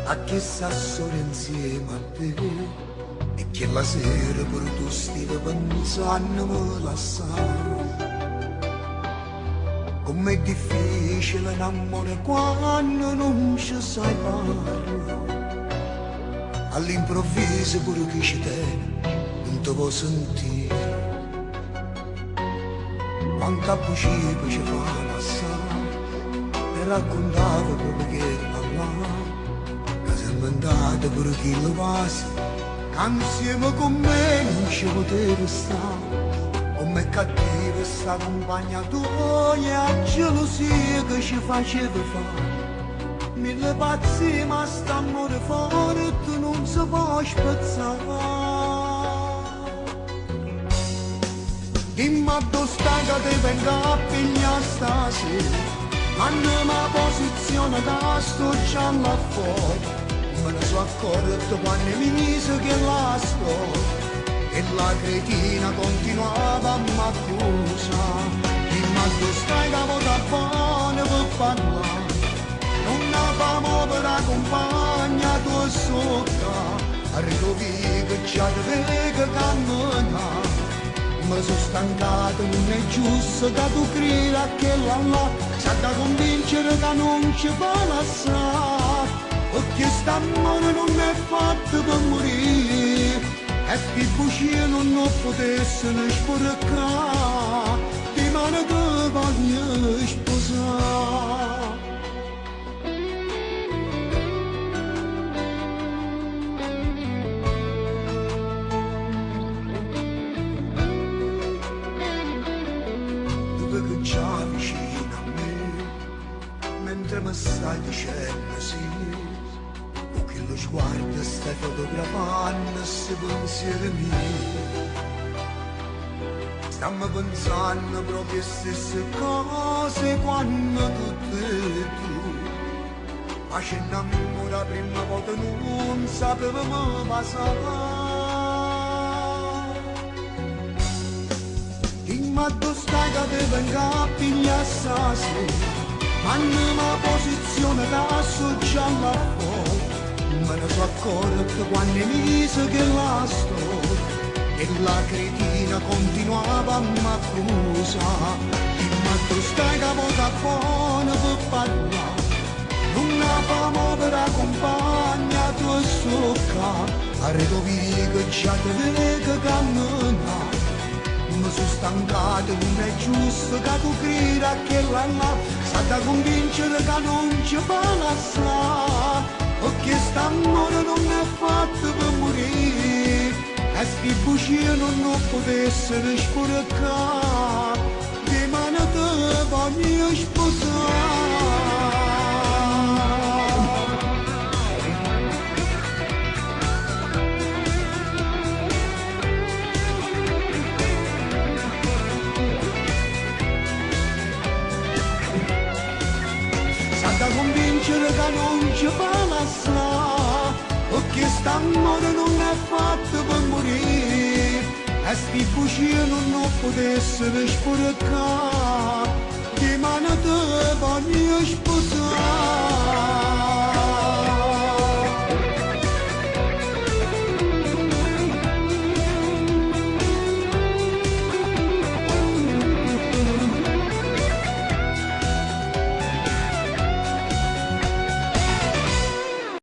a che sta solo insieme a te e che la sera per tu stai pensando me la sai. Com'è difficile l'amore quando non ci sai parlare. All'improvviso pure chi ci tiene non ti può sentire. Quanto a cibo ci fa passare e raccontavo proprio che parlava, che si è inventato pure chi lo passa, che insieme con me non ci poteva stare. Come cattiva sta compagna tua e a gelosia che ci faceva fare. Mille pazzi ma st'amore forte non si può spezzare. Dimmi a dove stai che ti venga a pigliare stasera. Mandami la posizione che sto già là fuori. Me ne sono accorto quando mi mise che la storia e la cretina continuava a m'accusare. Dimmi a dove stai che vota buona per parlare. Non avevamo per la compagna tua sotto. Arrivo via che già ti vedo camminare. Mi sono stancato, non è giusto che tu creda che là s'ha da convincere che non ci fa lasciare. Perché st'amore non è fatto per morire e più bugie non potesse ne sporcare. Di mano che voglio sposare. Già vicino a me, mentre mi stai dicendo sì, o che lo sguardo stai fotografando se pensieri miei. Stiamo pensando proprio le stesse cose quando tu e tu, ma ci innamora prima volta non sapevamo passare. Ma tu stai che ti venga a pigliare stasera. Mandami la posizione che sto già là fuori. Me ne sono accorto quando mi disse che la storia e la cretina continuava a m'accusare. Ma tu stai che vota buona per parlare. Non avevamo per la compagna tua socca. Arrivo via che già ti vedo camminare. Mi sono stancato, non è giusto che tu creda che là s'ha da convincere che non ci fa lasciare. Perché st'amore non è fatto per morire e sti bugie non potessero sporcare. Di mano te voglio sposare. Da convincere che non ci fa lasciare, perché st'amore non è fatto per morire e sti bugie non potessero sporcare. Di mano te voglio sposare.